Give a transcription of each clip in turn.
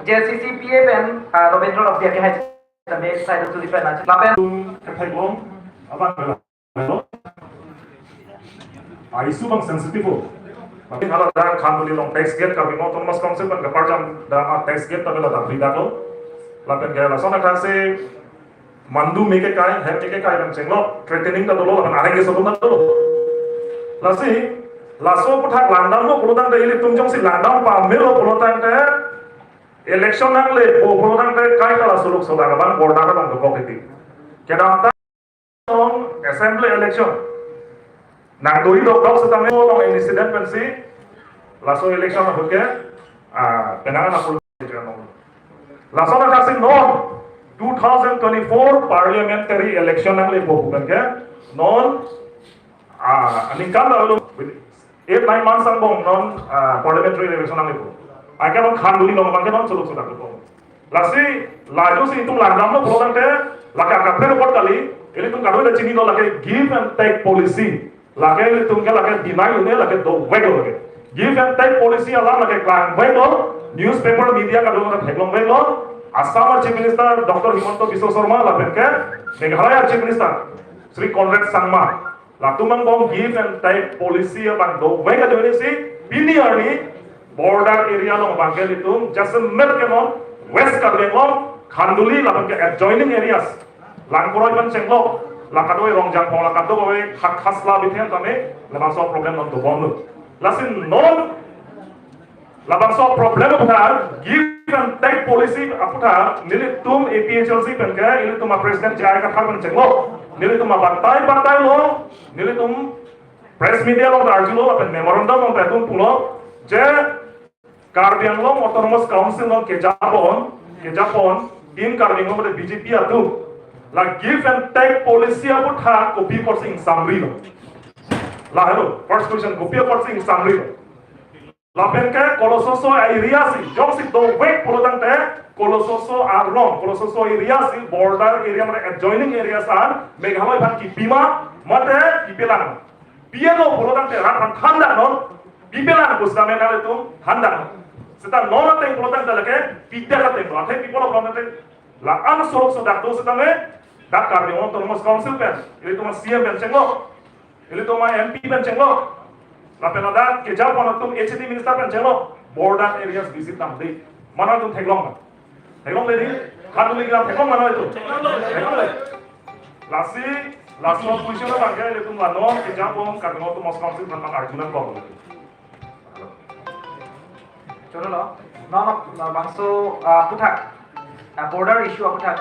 JCCPA pen Robindra of the High the base side to the pen lapen isu bang sensitif tapi kalau dah kanduli long tax gate kami mau Thomas Council kan kepar jam dah tax gate tapi lah beri dah lo lapen gaya lah soalnya kan se mandu meke kai hem meke kai kan cenglo threatening dah dulu kan areng ke sebelum dah dulu lasi laso putak landang lo pulutan deh ini tunjung si landang pamil lo pulutan deh election nang le pulutan deh kai kalau suluk saudara bang border kan untuk kokiti kedang tang assembly election nang doi dok setang lo nang incident pensi laso election hoke penangan aku laso na kasih non 2024 parliamentary election nang le bukan ke non aningkan lalu 8-9 months ang bong non parliamentary election nang le akan non khanduli non bangke non suluk sudah ko lasi laju si itu landam lo program ke laka kapre report kali ini tuh kado ada cini lo laki give and take policy laki itu kan laki deny ini laki do wego laki give and take policy alam laki klan wego newspaper media kado ada headlong wego Assam Chief Minister Dr. Himanto Biswa Sarma lapen ke Meghalaya Chief Minister Sri Conrad Sangma laku mangbong give and take policy abang do wego jadi si bini arni border area lo bangkel itu Jaisalmer ke non West Kadenglo Khanduli lapen ke adjoining areas Langkoroy ban cenglo lakadoi rongjang pong lakado kowe hak khasla bithen tame labangso problem non to bonu lasin non labangso problem uthar give and take policy aputhar nili tum APHLC penke ili tuma president jai ka thar ban cenglo nili tuma bantai lo nili tum press media lo arjulo apen memorandum on tatum pulo je Karbiang lo autonomous council lo ke Japon in Karbiang lo BJP atu la give and take policy about ha copy forcing summary lo la hello first question copy forcing summary lo la penka kolososo area si jong si do wek polodan te kolososo arlong kolososo area si border area mane adjoining areas are Meghalaya bhan ki bima mate kipelan piano polodan te ran thanda non pipelan busame na tu thanda seta non te polodan te lake pidda te lo ate people polodan te la an sorok so dak do seta me dak karbi on autonomous council pen ili tuma CM pen cenglo ili tuma MP pen cenglo la penada ke Japon tum HT minister pen cenglo border areas visit nam de mana tum theglong le di khanduli gram theglong mana itu theglong le lasi position na bangke ili tum la non ke Japon karbi on autonomous council pen mang argument ko cholo lo non bangso putak border issue putak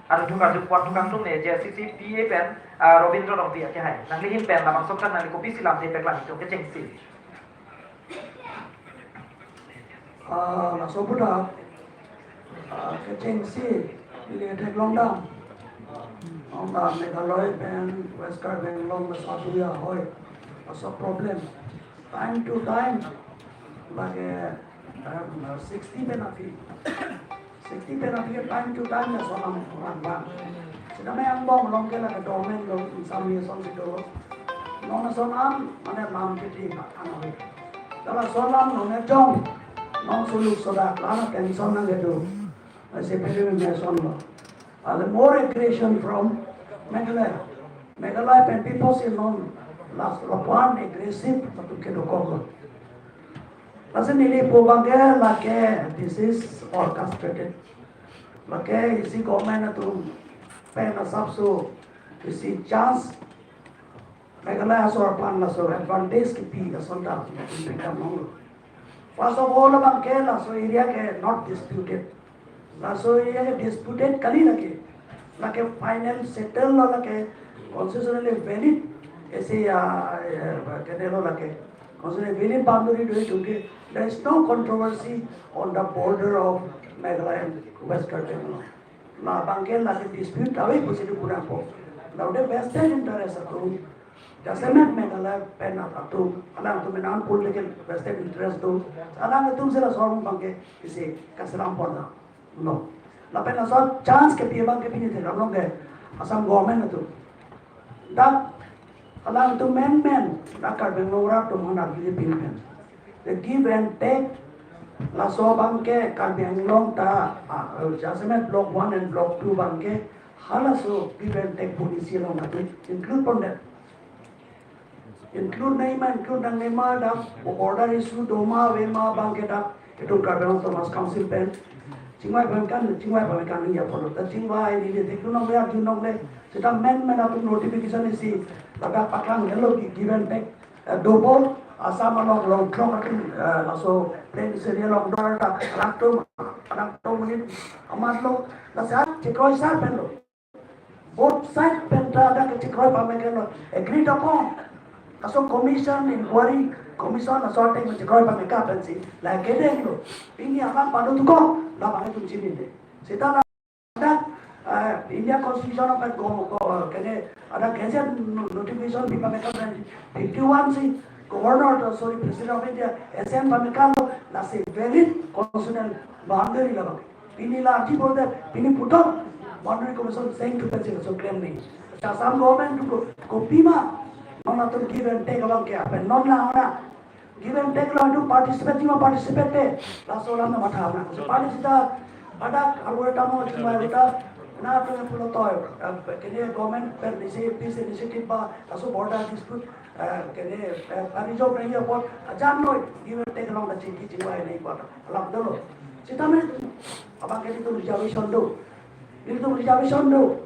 ada juga kuat tukang ne JCCPA pen Robindra of the High nangli pen la bangso kan nangli kopi silam de peklan itu ke cengsi la sobuda ke cengsi ile tek longdam onda Meghalaya pen West Karbiang long Satuya hoy also problem time to time like 60 pen afi 60 pen afi time to time na solam rangba sida me ang bong long ke la ka domain lo sam ye som sido non sonam mane nam piti anawe dala solam no ne jong non suluk soda lana tension na gedo se pele me son lo the more aggression from Meghalaya pen people say non last one aggressive to ke do ko Lasan ini pubangnya lagi this is orchestrated. Lagi isi government itu pena sabso isi chance Meghalaya sor plan la sor advantage kipi ka sonda kita mong. First of all bangke la so area ke not disputed. La so area ke disputed kali lagi final settle la lagi constitutionally valid ऐसे कहने लो लगे considering William boundary to it, there is no controversy on the border of Meghalaya and West Karbiang. Na bangkel na dispute away positive pura po. Now the vested interest atu, Jaisalmer Meghalaya pen atu, alang tu menan political vested interest tu, alang tu sila sorong bangke isi kasalam porda. No. La pen asal chance ke piye bangke pini the ramong ke asam government atu. That alang tu men dak Karbiang nora tu mana bili pin. They give and take La so bangke Kalbiang long ta Jasmet block 1 and block 2 bangke hala so give and take policy long natu include pondet include nang nema da order issue doma vema bangke da itu Kalbiang Thomas Council pen chingwai bangkan ya follow ta chingwai ni de kunong le junong le sita men atu notification isi laga pakang hello give and take double asam long clock laso plane seria long dollar ta rakto menit amat lolasat cikoi sat pen lo both side pen ta ada ke cikoi pamekan lo agreed upon laso commission inquiry commission laso take cikoi pamekan pen si la kedeng lo ini akan padu tu ko la bangai tu sini de sita ada India Constitution of kene ada gazette notification di pamekan 51 si Governor, sorry, President of India, SM Pamekano, that's a valid constitutional boundary level. Pini large for that, Pini put up boundary commission saying to President, so claim me. Some government to go Pima, not to give and take along cap, and not now. Give and take along to participate. That's all I'm not having. So participate, Adak, Albertamo, Chimaruta, not to pull a toy. Can government peace initiative, also border dispute. Parijo bring your pot, a jam no, you will take along the chinky chihuahua and a along the road. Sitamin, about getting to reservation do. You do reservation do.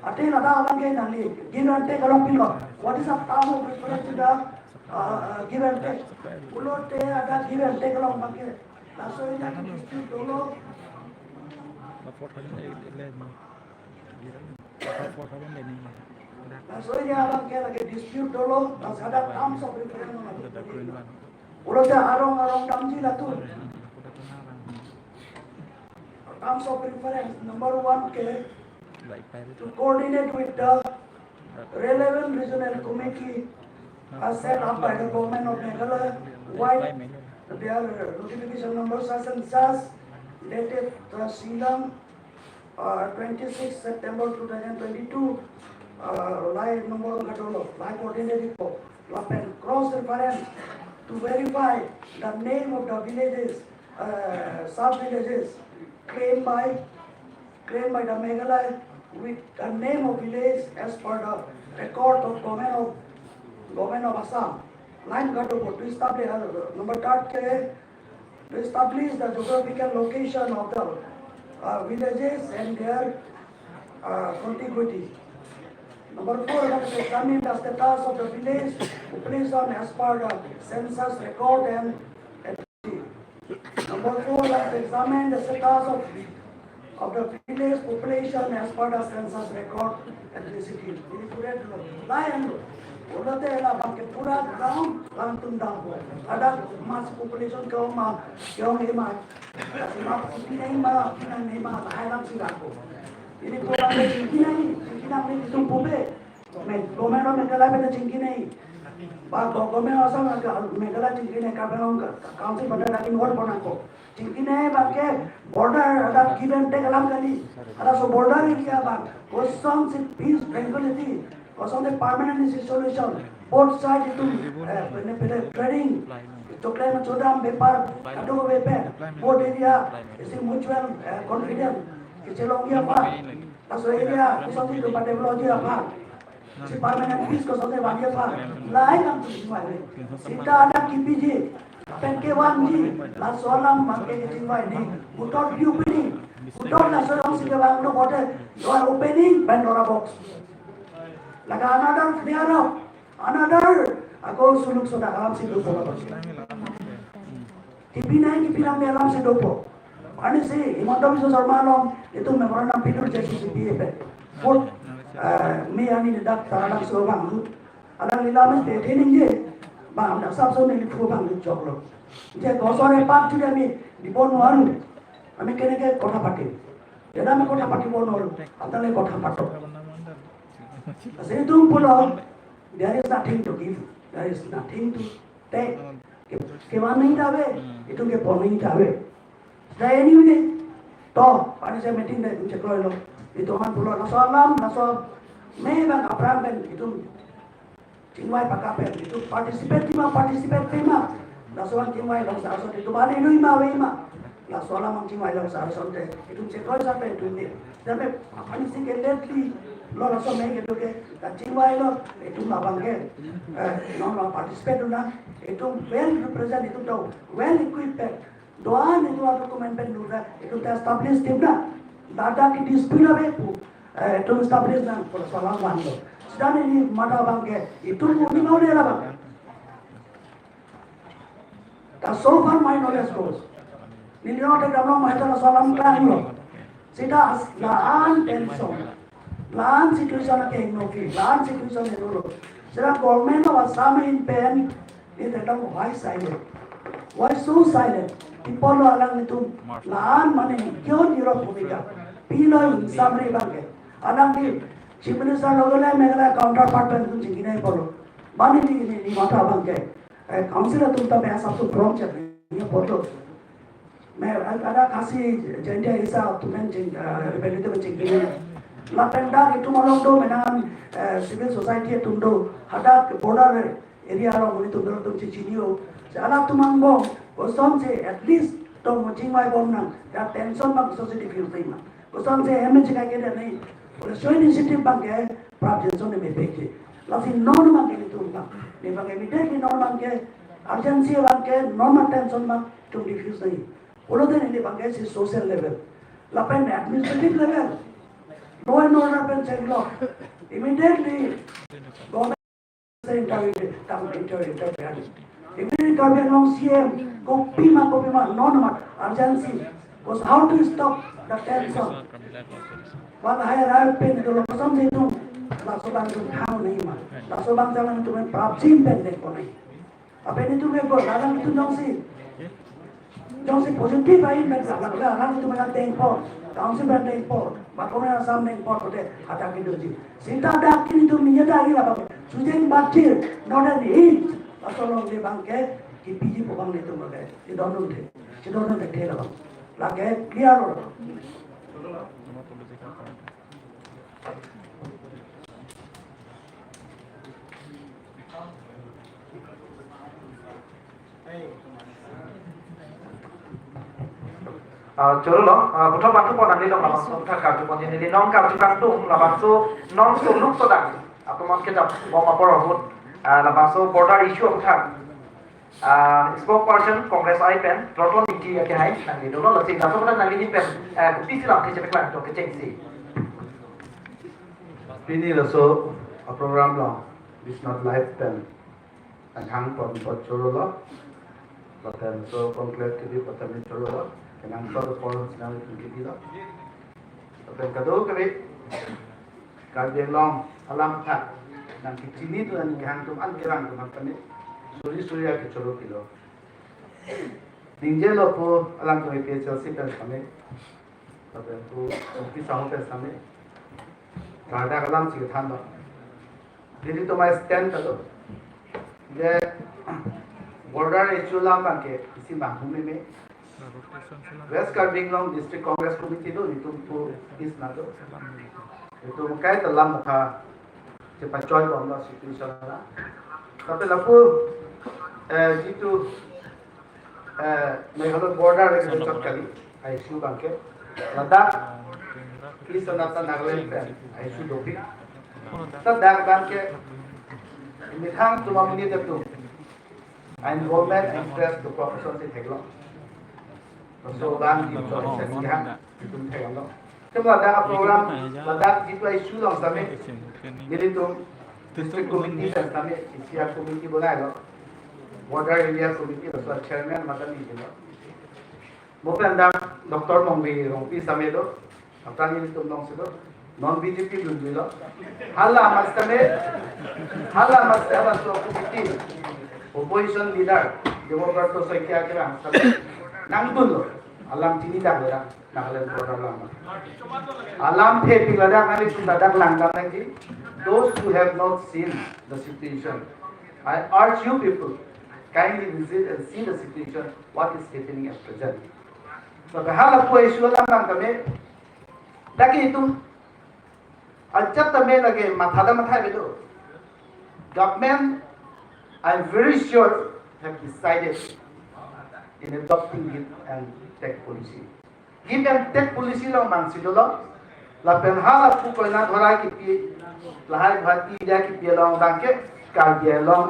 Attain a dog again and leave. Give and take along pillow. What is a town of reference to the give and take? Pull give and take along bucket. That's why you have to dispute dolo. So ini abang kaya lagi dispute dulu, masih ada terms of reference. Udah ada arong damji lah tu. Terms of reference number 1 ke to coordinate with the relevant regional committee as set up by the government of Meghalaya. While their notification number such and such dated Shillong 26 September 2022. Live number live ordinary cross reference to verify the name of the villages, sub-villages claimed by the Meghalaya with the name of village as per the record of government of Assam. Line to establish number 3 to establish the geographical location of the villages and their contiguity. Number 4, to examine the status of the village population as per the census record and Number 4, to examine the status of the village population as per the census record ethnicity. Ini pura lain. Udah teh lah bangkit pura ground langsung dah. Ada mass population kau ni mah. Ini mah lain sih aku. Ini pura ini itu pube. Government of Meghalaya pada cingki ni. Pak government asal Meghalaya cingki ni kapan council pada lagi ngor pun aku. Cingki ni bangke border ada give and take alam kali. Ada so border area bang. Kosong si peace tranquility. Kosong the permanent solution. Both side itu trading. Coklat macam bepar, aduh bepar. Both area is mutual confidence. Kecelong dia apa? Langsung area kosong itu pada teknologi apa? Si permanent peace kosong itu bagi apa? Lain yang tu semua ini. Kita ada KPG, PK1G, langsung alam pakai semua ini. Without opening, without langsung orang sih kalau nak buat, you are opening Pandora box. Laga another, aku suluk sudah alam sih dopo. Kipinang alam sih dopo. Ani sih, imam bisa sormalom itu memorandum pinur jadi CPA. Put me ani dak tarak sobang. Ada lilamen training je. Bang, nak sab so ni lipu bang joklo. Je gosore pak tu kami di Bon Waru. Kami kene kota pati. Jadi kami kota pati Bon Waru. Atau le kota pato. Saya tu pulau. There is nothing to give. There is nothing to take. Kewan nahi tahu. Itu ke pon nahi tahu. Anyway, toh pada saya meeting dah cek lo itu kan pulau nasalam nasab memang apram itu cingwai pakapen itu participate tema la soan jingwai long sa so itu bani lui ma wei ma la sola mang jingwai long sa so te itu cekoi sa pe tu ni tapi apa ni sih lately lo la so me ke ke la jingwai lo itu ma bang ke non participate na itu well represent itu do well equipped doan itu document pen dulu itu establish tim na data ki dispute ave pu itu establish na por sola wando sedang ini mata bang ke itu ni mau dia lah bang. So far my knowledge goes. Nilinote gamlo mahitala salam kahlo. Sida laan tension. Laan situation ke ignoki. Laan situation enulo. Sida government of Assam in pen. It is why silent. Why so silent? People lo alang itu laan mane kyo Europe bhumika. Pilo summary bange. Alang di chief minister logole megala counterpart pen tu jingine polo. Mane ni mata bange. Counsellor तुम तब ऐसा तो problem चल रही है photo मैं ada kasih janji isa tumen jing rebellion tu jing ini lapenda itu malam tu menan civil society tu do ada border area orang muni tu do tu ciciniu anak tu manggo kosong se at least tu mungkin mai bom nang ya tension bang society feel thing kosong se hemme jika ke नहीं और so initiative bang ke prap jenson ne beke lafi non bang ke tu bang ni bang immediately non bang ke urgency bang ke normal tension bang to diffuse nahi बोलो तो नहीं बंगे सी social level लापेन administrative level law and order पेन check लो immediately government से interview immediately कभी नो सीएम कॉपी मा नॉन मा urgency was how to stop the tension one higher right पेन तो लोग समझे तुम लासो बांग तुम खाओ नहीं मा लासो बांग जाने तुम्हें प्राप्त पेन देखो नहीं अब ini तुम्हें को लाला तुम Nausi Don't say positive I mean that la ran tu mena tempo council ban tempo ba ko mena sam tempo ko de hata ki do ji sinta da ki tu mi da ri la ba sujeng batir not an hit asolo de bang ke ki piji po bang le tu mage ti don de the la la ke clear ro choro lo puthom bang tu pon ani long la bang so tha ka tu pon ni non ka tu kang tu la bang so non so luk so dang apomon ke dap bom apor hot la bang so border issue of tha spokesperson congress I pen proton iti ke hai nang ni do lo sing la so na nang ni pen pi si lam ke che plan to ke cheng si Pini la so a program lo is not live pen and hang pon po choro lo paten so conclave ke di paten choro lo kenang so por sinal ke di lo paten kado ke kar de long alam tha nang ki chini tu an hang tum an kerang tu han tane surya ke choro kilo dingje lo po alam to ke chelsea pen same paten tu ki saho pen same kada alam chi than lo dili to my stand to je border issue lam ban ke isi mahumi me West Karbinglong District Congress Committee do itu tu is na do itu kai ta lam tha je pa choi bom la situation la tapi lapu jitu meghalaya border re chot kali issue ban ke Ladakh East Sonata Nagaland issue do pi ta dak ban ke mithang tu mamni de tu ein government interest to profession se theklo so ban di to se siha tum theklo kema da program Ladakh jitu issue long same dili tu district committee se same isia committee bolai lo border area committee so chairman madan ni lo mopen da dr mongbi rongpi same do apani tum long se do non BJP dulu lo hala mastame so committee opposition leader Democrat to sai kya kira nang dulu alam tini dak lera Nagaland border lam alam the pilada kali sudah dak langkah lagi those who have not seen the situation I urge you people kindly visit and see the situation what is happening at present so hala po issue lam kami daki itu ajab tame lage mathada mathai bedo government I'm very sure have decided in adopting it and tech policy. Give and tech policy long mang sidolo. La penhala pu ko na dhora ki pi lahai bhati ja ki pi long dang ke ka long